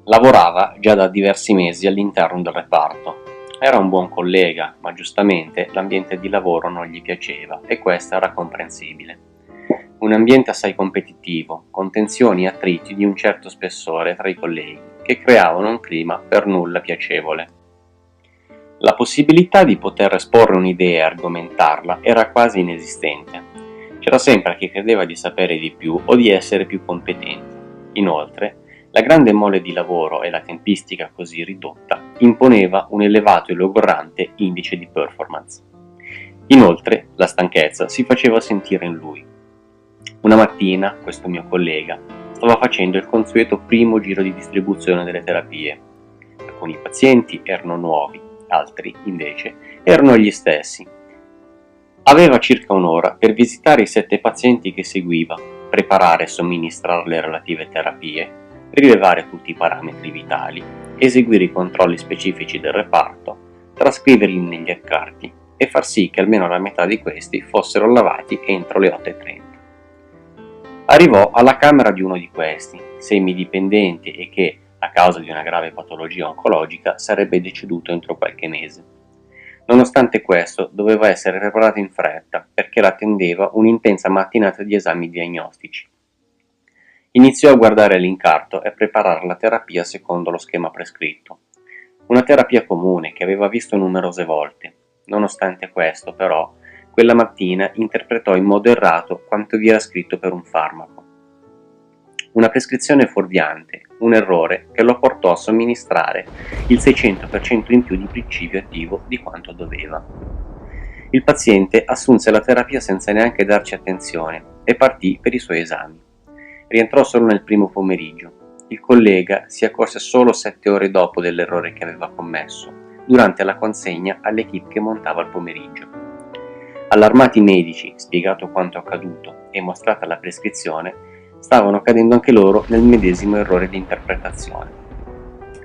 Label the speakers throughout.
Speaker 1: Lavorava già da diversi mesi all'interno del reparto. Era un buon collega, ma giustamente l'ambiente di lavoro non gli piaceva e questo era comprensibile. Un ambiente assai competitivo, con tensioni e attriti di un certo spessore tra i colleghi, che creavano un clima per nulla piacevole. La possibilità di poter esporre un'idea e argomentarla era quasi inesistente. C'era sempre chi credeva di sapere di più o di essere più competente. Inoltre, la grande mole di lavoro e la tempistica così ridotta imponeva un elevato e logorante indice di performance. Inoltre, la stanchezza si faceva sentire in lui. Una mattina, questo mio collega stava facendo il consueto primo giro di distribuzione delle terapie. Alcuni pazienti erano nuovi, altri, invece, erano gli stessi. Aveva circa un'ora per visitare i 7 pazienti che seguiva, preparare e somministrare le relative terapie, rilevare tutti i parametri vitali, eseguire i controlli specifici del reparto, trascriverli negli accarti e far sì che almeno la metà di questi fossero lavati entro le 8:30. Arrivò alla camera di uno di questi, semidipendente e che, a causa di una grave patologia oncologica, sarebbe deceduto entro qualche mese. Nonostante questo, doveva essere preparato in fretta, perché l'attendeva un'intensa mattinata di esami diagnostici. Iniziò a guardare l'incarto e a preparare la terapia secondo lo schema prescritto. Una terapia comune che aveva visto numerose volte. Nonostante questo, però, quella mattina interpretò in modo errato quanto vi era scritto per un farmaco. Una prescrizione fuorviante, un errore che lo portò a somministrare il 600% in più di principio attivo di quanto doveva. Il paziente assunse la terapia senza neanche darci attenzione e partì per i suoi esami. Rientrò solo nel primo pomeriggio. Il collega si accorse solo 7 ore dopo dell'errore che aveva commesso, durante la consegna all'equipe che montava il pomeriggio. Allarmati i medici, spiegato quanto accaduto e mostrata la prescrizione, stavano cadendo anche loro nel medesimo errore di interpretazione.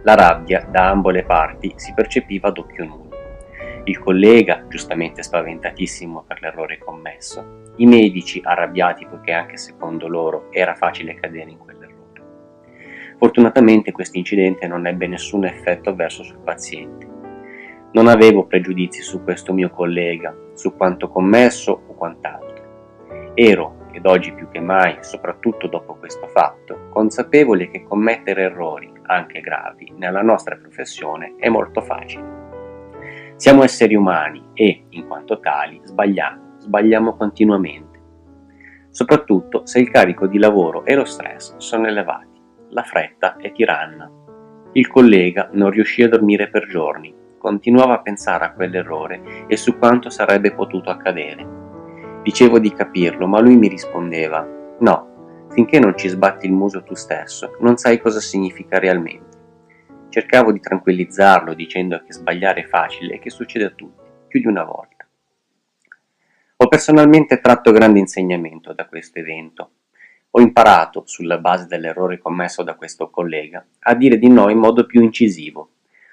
Speaker 1: La rabbia da ambo le parti si percepiva ad occhio nudo. Il collega, giustamente spaventatissimo per l'errore commesso, i medici arrabbiati poiché anche secondo loro era facile cadere in quell'errore. Fortunatamente questo incidente non ebbe nessun effetto avverso sul paziente. Non avevo pregiudizi su questo mio collega, su quanto commesso o quant'altro. Ero, ed oggi più che mai, soprattutto dopo questo fatto, consapevole che commettere errori, anche gravi, nella nostra professione è molto facile. Siamo esseri umani e, in quanto tali, sbagliamo continuamente. Soprattutto se il carico di lavoro e lo stress sono elevati. La fretta è tiranna. Il collega non riuscì a dormire per giorni, continuava a pensare a quell'errore e su quanto sarebbe potuto accadere. Dicevo di capirlo, ma lui mi rispondeva: no, finché non ci sbatti il muso tu stesso, non sai cosa significa realmente. Cercavo di tranquillizzarlo dicendo che sbagliare è facile e che succede a tutti, più di una volta. Ho personalmente tratto grande insegnamento da questo evento. Ho imparato, sulla base dell'errore commesso da questo collega, a dire di no in modo più incisivo.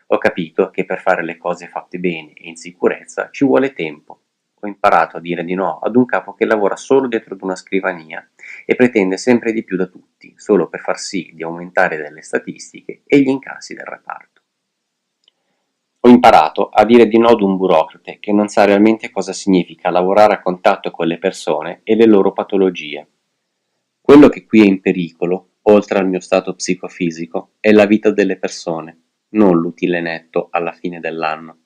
Speaker 1: Ho capito che per fare le cose fatte bene e in sicurezza ci vuole tempo. Ho imparato a dire di no ad un capo che lavora solo dietro ad una scrivania e pretende sempre di più da tutti, solo per far sì di aumentare delle statistiche e gli incassi del reparto. Ho imparato a dire di no ad un burocrate che non sa realmente cosa significa lavorare a contatto con le persone e le loro patologie. Quello che qui è in pericolo, oltre al mio stato psicofisico, è la vita delle persone, non l'utile netto alla fine dell'anno.